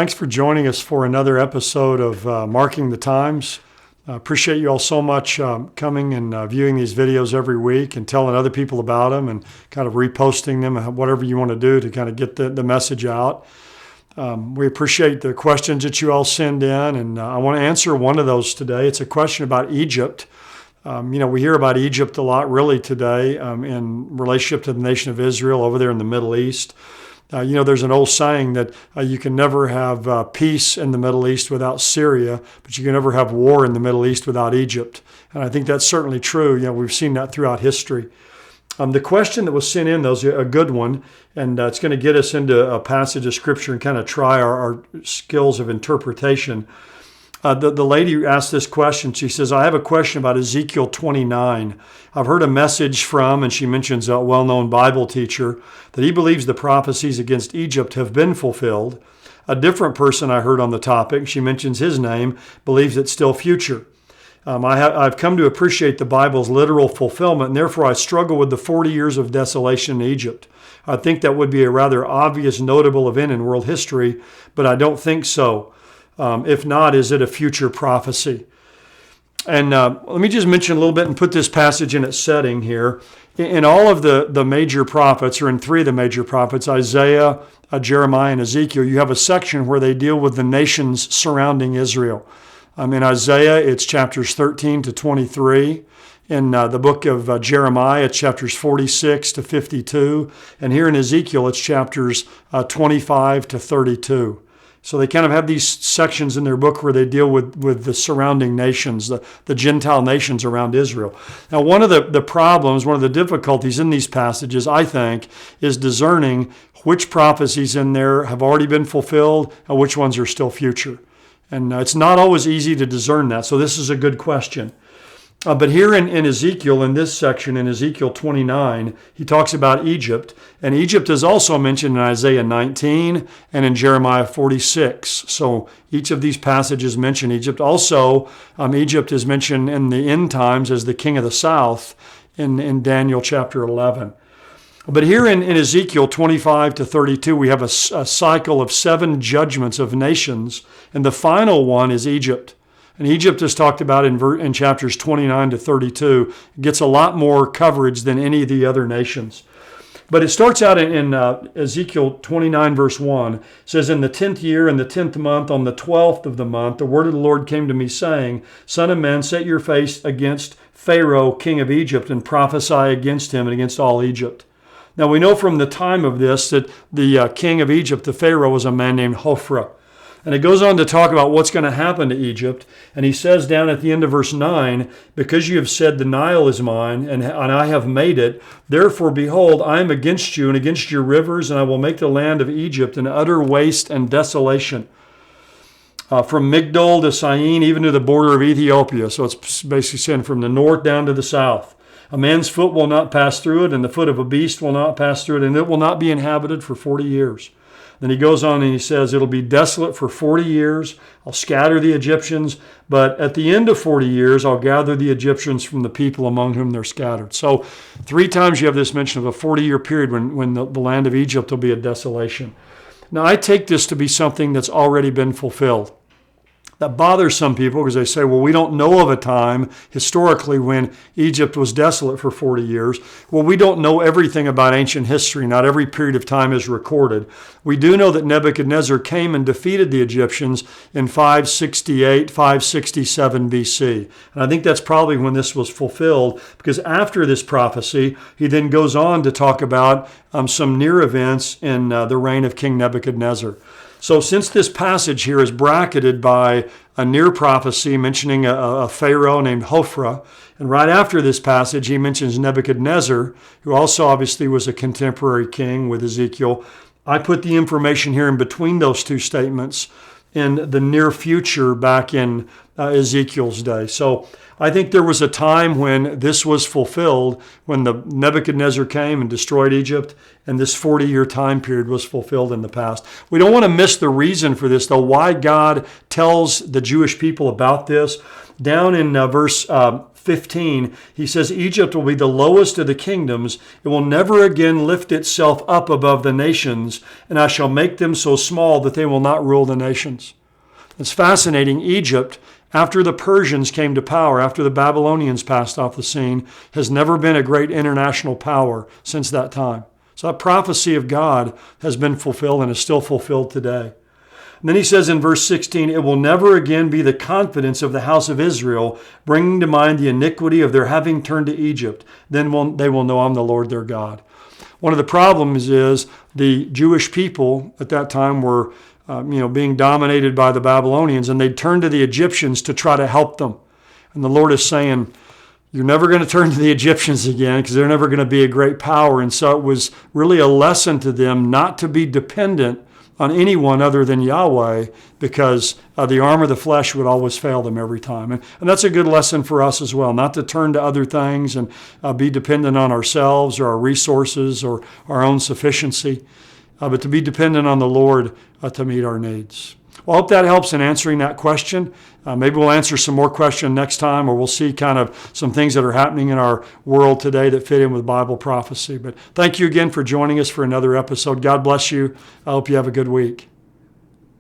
Thanks for joining us for another episode of Marking the Times. Appreciate you all so much coming and viewing these videos every week and telling other people about them and kind of reposting them, whatever you want to do to kind of get the message out. We appreciate the questions that you all send in, and I want to answer one of those today. It's a question about Egypt. We hear about Egypt a lot really today in relationship to the nation of Israel over there in the Middle East. There's an old saying that you can never have peace in the Middle East without Syria, but you can never have war in the Middle East without Egypt. And I think that's certainly true. We've seen that throughout history. The question that was sent in, though, is a good one, and it's going to get us into a passage of Scripture and kind of try our skills of interpretation. The lady who asked this question, she says, I have a question about Ezekiel 29. I've heard a message from, and she mentions a well-known Bible teacher, that he believes the prophecies against Egypt have been fulfilled. A different person I heard on the topic, she mentions his name, believes it's still future. I've come to appreciate the Bible's literal fulfillment, and therefore I struggle with the 40 years of desolation in Egypt. I think that would be a rather obvious, notable event in world history, but I don't think so. If not, is it a future prophecy? And let me just mention a little bit and put this passage in its setting here. In all of the major prophets, or in three of the major prophets, Isaiah, Jeremiah, and Ezekiel, you have a section where they deal with the nations surrounding Israel. In Isaiah, it's chapters 13 to 23. In the book of Jeremiah, it's chapters 46 to 52. And here in Ezekiel, it's chapters 25 to 32. So they kind of have these sections in their book where they deal with the surrounding nations, the Gentile nations around Israel. Now, one of the problems, one of the difficulties in these passages, I think, is discerning which prophecies in there have already been fulfilled and which ones are still future. And it's not always easy to discern that, so this is a good question. But here in Ezekiel, in this section, in Ezekiel 29, he talks about Egypt. And Egypt is also mentioned in Isaiah 19 and in Jeremiah 46. So each of these passages mention Egypt. Also, Egypt is mentioned in the end times as the king of the south in Daniel chapter 11. But here in Ezekiel 25 to 32, we have a cycle of 7 judgments of nations. And the final one is Egypt. And Egypt is talked about in chapters 29 to 32. It gets a lot more coverage than any of the other nations. But it starts out in Ezekiel 29, verse 1. It says, in the 10th year, in the 10th month, on the 12th of the month, the word of the Lord came to me, saying, Son of man, set your face against Pharaoh, king of Egypt, and prophesy against him and against all Egypt. Now we know from the time of this that the king of Egypt, the Pharaoh, was a man named Hophra. And it goes on to talk about what's going to happen to Egypt. And he says down at the end of verse 9, because you have said the Nile is mine, and I have made it, therefore, behold, I am against you and against your rivers, and I will make the land of Egypt an utter waste and desolation. From Migdol to Syene, even to the border of Ethiopia. So it's basically saying from the north down to the south. A man's foot will not pass through it, and the foot of a beast will not pass through it, and it will not be inhabited for 40 years. Then he goes on and he says, it'll be desolate for 40 years. I'll scatter the Egyptians, but at the end of 40 years, I'll gather the Egyptians from the people among whom they're scattered. So 3 times you have this mention of a 40-year period when the land of Egypt will be a desolation. Now, I take this to be something that's already been fulfilled. That bothers some people because they say, well, we don't know of a time historically when Egypt was desolate for 40 years. Well, we don't know everything about ancient history. Not every period of time is recorded. We do know that Nebuchadnezzar came and defeated the Egyptians in 568, 567 BC. And I think that's probably when this was fulfilled, because after this prophecy, he then goes on to talk about some near events in the reign of King Nebuchadnezzar. So since this passage here is bracketed by a near prophecy mentioning a Pharaoh named Hophra, and right after this passage he mentions Nebuchadnezzar, who also obviously was a contemporary king with Ezekiel, I put the information here in between those two statements in the near future back in Ezekiel's day. So I think there was a time when this was fulfilled, when the Nebuchadnezzar came and destroyed Egypt, and this 40-year time period was fulfilled in the past. We don't want to miss the reason for this, though, why God tells the Jewish people about this. Down in verse 15, he says, Egypt will be the lowest of the kingdoms. It will never again lift itself up above the nations, and I shall make them so small that they will not rule the nations. It's fascinating. Egypt, after the Persians came to power, after the Babylonians passed off the scene, has never been a great international power since that time. So that prophecy of God has been fulfilled and is still fulfilled today. And then he says in verse 16, it will never again be the confidence of the house of Israel, bringing to mind the iniquity of their having turned to Egypt. Then they will know I'm the Lord their God. One of the problems is the Jewish people at that time were being dominated by the Babylonians, and they'd turn to the Egyptians to try to help them. And the Lord is saying, you're never going to turn to the Egyptians again because they're never going to be a great power. And so it was really a lesson to them not to be dependent on anyone other than Yahweh, because the arm of the flesh would always fail them every time. And that's a good lesson for us as well, not to turn to other things and be dependent on ourselves or our resources or our own sufficiency, but to be dependent on the Lord to meet our needs. Well, I hope that helps in answering that question. Maybe we'll answer some more questions next time, or we'll see kind of some things that are happening in our world today that fit in with Bible prophecy. But thank you again for joining us for another episode. God bless you. I hope you have a good week.